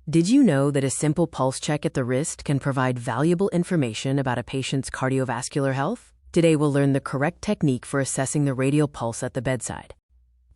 Did you know that a simple pulse check at the wrist can provide valuable information about a patient's cardiovascular health? Today we'll learn the correct technique for assessing the radial pulse at the bedside.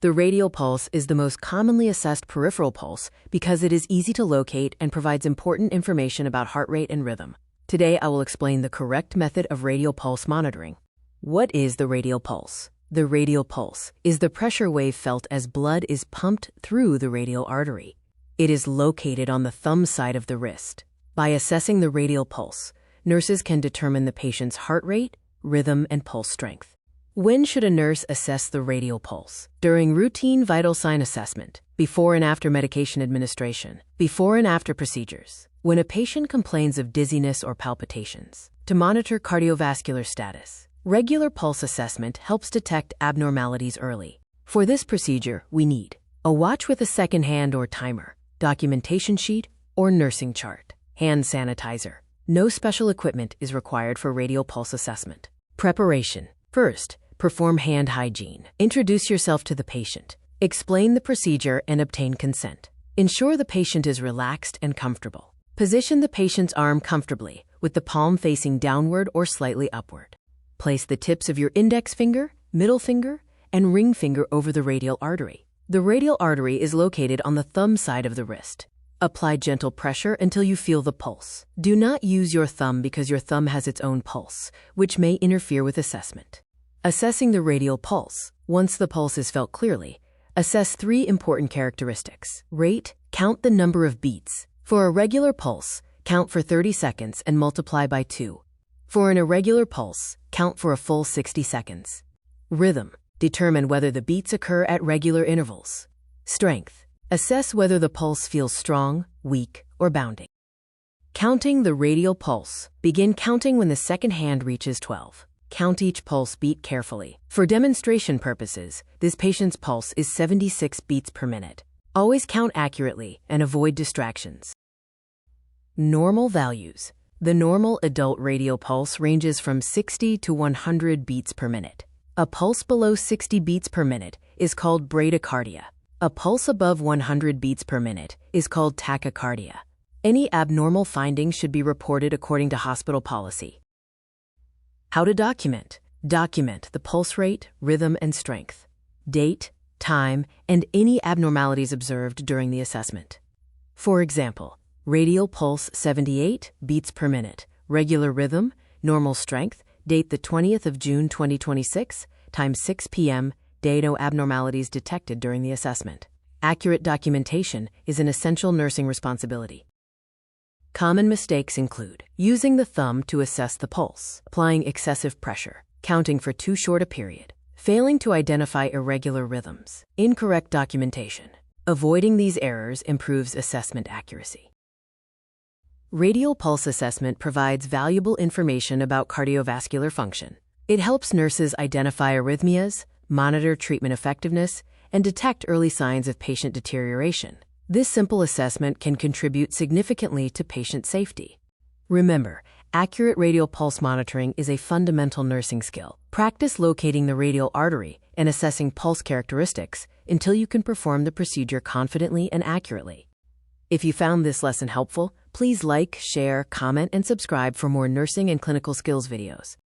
The radial pulse is the most commonly assessed peripheral pulse because it is easy to locate and provides important information about heart rate and rhythm. Today I will explain the correct method of radial pulse monitoring. What is the radial pulse? The radial pulse is the pressure wave felt as blood is pumped through the radial artery. It is located on the thumb side of the wrist. By assessing the radial pulse, nurses can determine the patient's heart rate, rhythm, and pulse strength. When should a nurse assess the radial pulse? During routine vital sign assessment, before and after medication administration, before and after procedures, when a patient complains of dizziness or palpitations. To monitor cardiovascular status, regular pulse assessment helps detect abnormalities early. For this procedure, we need a watch with a second hand or timer, documentation sheet, or nursing chart, hand sanitizer. No special equipment is required for radial pulse assessment. Preparation. First, perform hand hygiene. Introduce yourself to the patient. Explain the procedure and obtain consent. Ensure the patient is relaxed and comfortable. Position the patient's arm comfortably, with the palm facing downward or slightly upward. Place the tips of your index finger, middle finger, and ring finger over the radial artery. The radial artery is located on the thumb side of the wrist. Apply gentle pressure until you feel the pulse. Do not use your thumb because your thumb has its own pulse, which may interfere with assessment. Assessing the radial pulse. Once the pulse is felt clearly, assess 3 important characteristics. Rate, count the number of beats. For a regular pulse, count for 30 seconds and multiply by 2. For an irregular pulse, count for a full 60 seconds. Rhythm. Determine whether the beats occur at regular intervals. Strength. Assess whether the pulse feels strong, weak, or bounding. Counting the radial pulse. Begin counting when the second hand reaches 12. Count each pulse beat carefully. For demonstration purposes, this patient's pulse is 76 beats per minute. Always count accurately and avoid distractions. Normal values. The normal adult radial pulse ranges from 60 to 100 beats per minute. A pulse below 60 beats per minute is called bradycardia. A pulse above 100 beats per minute is called tachycardia. Any abnormal findings should be reported according to hospital policy. How to document. Document the pulse rate, rhythm, and strength, date, time, and any abnormalities observed during the assessment. For example, radial pulse 78 beats per minute, regular rhythm, normal strength, date the 20th of June 2026, time 6 p.m., day no abnormalities detected during the assessment. Accurate documentation is an essential nursing responsibility. Common mistakes include using the thumb to assess the pulse, applying excessive pressure, counting for too short a period, failing to identify irregular rhythms, incorrect documentation. Avoiding these errors improves assessment accuracy. Radial pulse assessment provides valuable information about cardiovascular function. It helps nurses identify arrhythmias, monitor treatment effectiveness, and detect early signs of patient deterioration. This simple assessment can contribute significantly to patient safety. Remember, accurate radial pulse monitoring is a fundamental nursing skill. Practice locating the radial artery and assessing pulse characteristics until you can perform the procedure confidently and accurately. If you found this lesson helpful, please like, share, comment, and subscribe for more nursing and clinical skills videos.